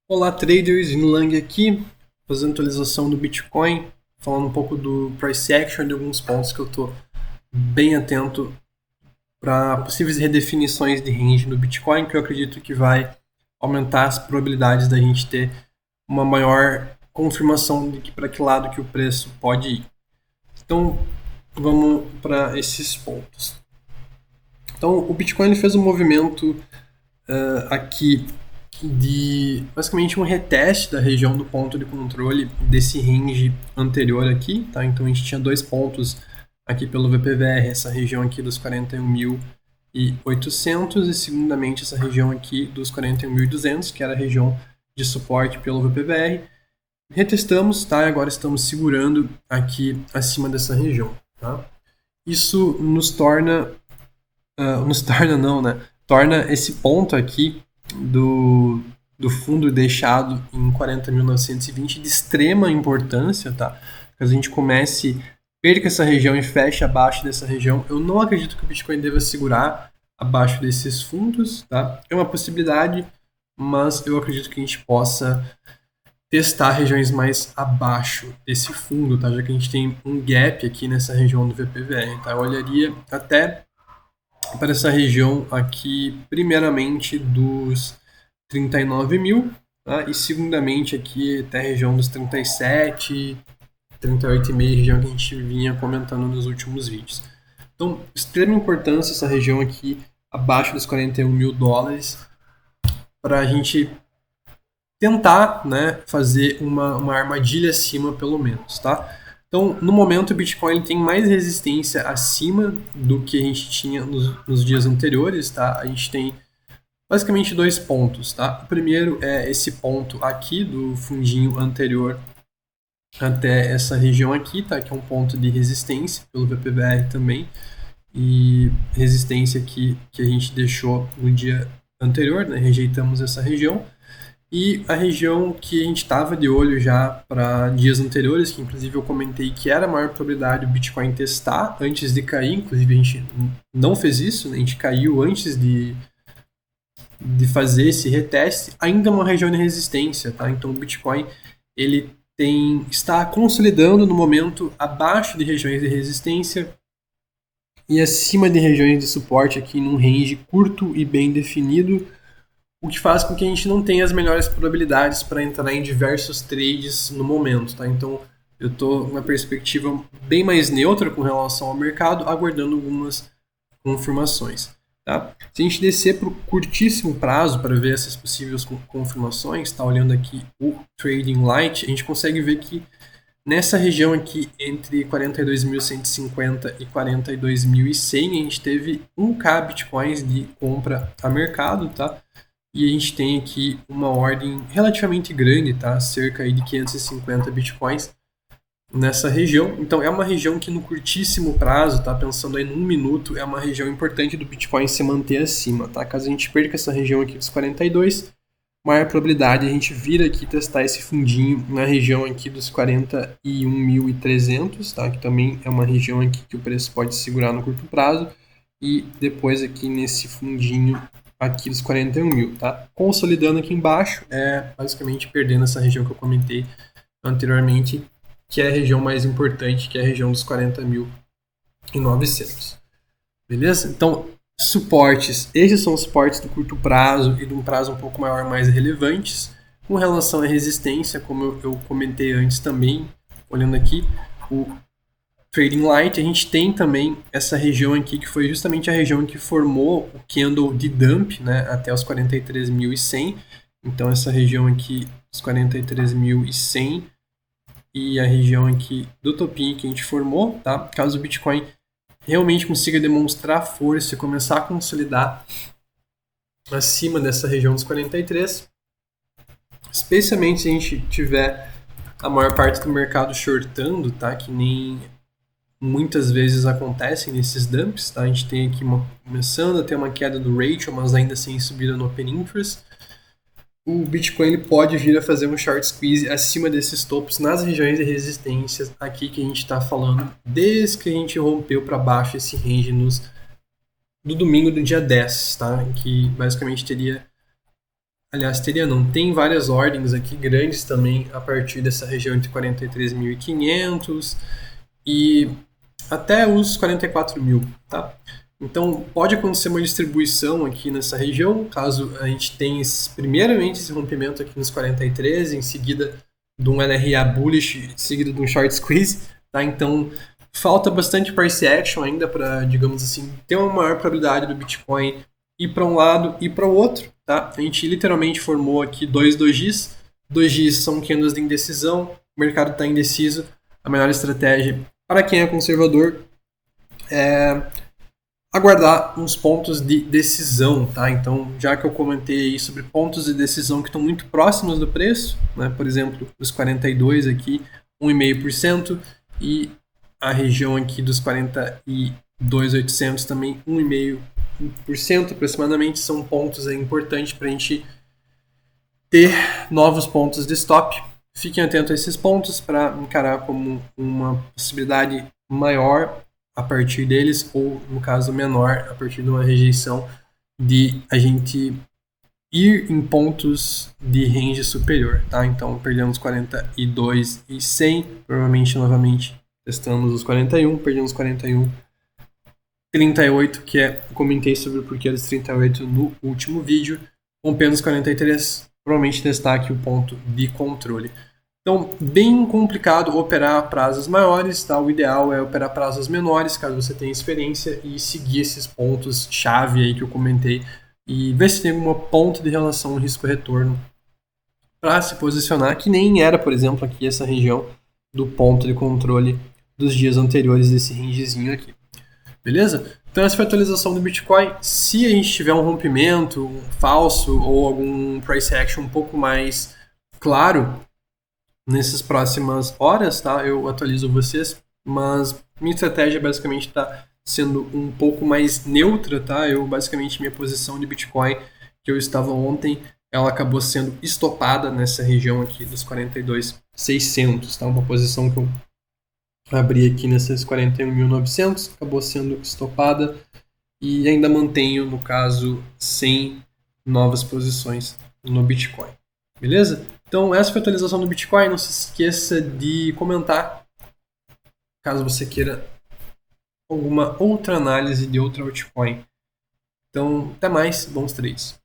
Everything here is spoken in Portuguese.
Olá, traders, Lang aqui, fazendo atualização do Bitcoin, falando um pouco do price action e de alguns pontos que eu estou bem atento para possíveis redefinições de range no Bitcoin, que eu acredito que vai aumentar as probabilidades da gente ter uma maior confirmação de que para que lado que o preço pode ir. Então, vamos para esses pontos. Então, o Bitcoin ele fez um movimento aqui de basicamente um reteste da região do ponto de controle desse range anterior aqui, tá? Então a gente tinha dois pontos aqui pelo VPVR, essa região aqui dos 41.800 e segundamente essa região aqui dos 41.200, que era a região de suporte pelo VPVR. Retestamos, tá? E agora estamos segurando aqui acima dessa região, tá? Isso torna esse ponto aqui do fundo deixado em 40.920 de extrema importância, tá? Caso a gente perca essa região e feche abaixo dessa região, eu não acredito que o Bitcoin deva segurar abaixo desses fundos, tá? É uma possibilidade, mas eu acredito que a gente possa testar regiões mais abaixo desse fundo, tá? Já que a gente tem um gap aqui nessa região do VPVR, tá? Eu olharia até para essa região aqui, primeiramente dos 39 mil, tá? E segundamente aqui até a região dos 37, 38,5, região que a gente vinha comentando nos últimos vídeos. Então, extrema importância essa região aqui, abaixo dos 41 mil dólares, para a gente tentar, né, fazer uma armadilha acima, pelo menos, tá? Então, no momento, o Bitcoin tem mais resistência acima do que a gente tinha nos dias anteriores, tá? A gente tem basicamente dois pontos, tá? O primeiro é esse ponto aqui do fundinho anterior até essa região aqui, tá? Que é um ponto de resistência pelo VPVR também, e resistência que a gente deixou no dia anterior, né? Rejeitamos essa região. E a região que a gente estava de olho já para dias anteriores, que inclusive eu comentei que era a maior probabilidade do Bitcoin testar antes de cair, inclusive a gente não fez isso, né? A gente caiu antes de fazer esse reteste, ainda é uma região de resistência, tá? Então o Bitcoin ele está consolidando no momento abaixo de regiões de resistência e acima de regiões de suporte aqui num range curto e bem definido, o que faz com que a gente não tenha as melhores probabilidades para entrar em diversos trades no momento, tá? Então, eu estou numa perspectiva bem mais neutra com relação ao mercado, aguardando algumas confirmações, tá? Se a gente descer para o curtíssimo prazo para ver essas possíveis confirmações, tá olhando aqui o Trading Light, a gente consegue ver que nessa região aqui entre 42.150 e 42.100 a gente teve 1k bitcoins de compra a mercado, tá? E a gente tem aqui uma ordem relativamente grande, tá? Cerca aí de 550 bitcoins nessa região. Então é uma região que no curtíssimo prazo, tá? Pensando aí num minuto, é uma região importante do Bitcoin se manter acima, tá? Caso a gente perca essa região aqui dos 42, maior probabilidade a gente vir aqui testar esse fundinho na região aqui dos 41.300, tá? Que também é uma região aqui que o preço pode segurar no curto prazo. E depois aqui nesse fundinho aqui dos 41 mil, tá? Consolidando aqui embaixo, basicamente perdendo essa região que eu comentei anteriormente, que é a região mais importante, que é a região dos 40.900. Beleza? Então, suportes. Esses são os suportes do curto prazo e de um prazo um pouco maior, mais relevantes. Com relação à resistência, como eu comentei antes também, olhando aqui, o Trading Light, a gente tem também essa região aqui, que foi justamente a região que formou o candle de dump, né, até os 43.100. Então, essa região aqui, os 43.100 e a região aqui do topinho que a gente formou, tá? Caso o Bitcoin realmente consiga demonstrar força e começar a consolidar acima dessa região dos 43, especialmente se a gente tiver a maior parte do mercado shortando, tá? Que nem muitas vezes acontecem nesses dumps, tá? A gente tem aqui começando a ter uma queda do ratio, mas ainda sem subida no Open Interest. O Bitcoin ele pode vir a fazer um short squeeze acima desses topos nas regiões de resistência aqui que a gente está falando, desde que a gente rompeu para baixo esse range do domingo do dia 10, tá? Que basicamente teria aliás, teria não, tem várias ordens aqui grandes também a partir dessa região entre 43.500 e até os 44 mil, tá? Então, pode acontecer uma distribuição aqui nessa região, caso a gente tenha primeiramente esse rompimento aqui nos 43, em seguida de um LRA bullish, seguido de um short squeeze, tá? Então, falta bastante price action ainda para, digamos assim, ter uma maior probabilidade do Bitcoin ir para um lado e para o outro, tá? A gente literalmente formou aqui dois dojis. Dojis são candles de indecisão, o mercado está indeciso. A melhor estratégia para quem é conservador é aguardar uns pontos de decisão, tá? Então, já que eu comentei aí sobre pontos de decisão que estão muito próximos do preço, né? Por exemplo, os 42 aqui, 1,5%, e a região aqui dos 42.800 também 1,5% aproximadamente, são pontos importantes para a gente ter novos pontos de stop. Fiquem atentos a esses pontos para encarar como uma possibilidade maior a partir deles, ou no caso menor, a partir de uma rejeição, de a gente ir em pontos de range superior, tá? Então perdemos 42 e 100, provavelmente novamente testamos os 41, perdemos 41, 38, que é, comentei sobre o porquê dos 38 no último vídeo, rompendo os 43, provavelmente testar aqui o ponto de controle. Então, bem complicado operar prazos maiores, tá? O ideal é operar prazos menores, caso você tenha experiência, e seguir esses pontos-chave aí que eu comentei, e ver se tem alguma ponta de relação risco-retorno para se posicionar, que nem era, por exemplo, aqui essa região do ponto de controle dos dias anteriores desse rangezinho aqui. Beleza? Então essa foi a atualização do Bitcoin. Se a gente tiver um rompimento falso ou algum price action um pouco mais claro nessas próximas horas, tá? Eu atualizo vocês, mas minha estratégia basicamente está sendo um pouco mais neutra, tá? Basicamente, minha posição de Bitcoin que eu estava ontem, ela acabou sendo estopada nessa região aqui dos 42.600, tá? Uma posição que eu abri aqui nessas 41.900, acabou sendo estopada e ainda mantenho, no caso, 100 novas posições no Bitcoin. Beleza? Então, essa foi a atualização do Bitcoin. Não se esqueça de comentar caso você queira alguma outra análise de outra altcoin. Então, até mais. Bons trades.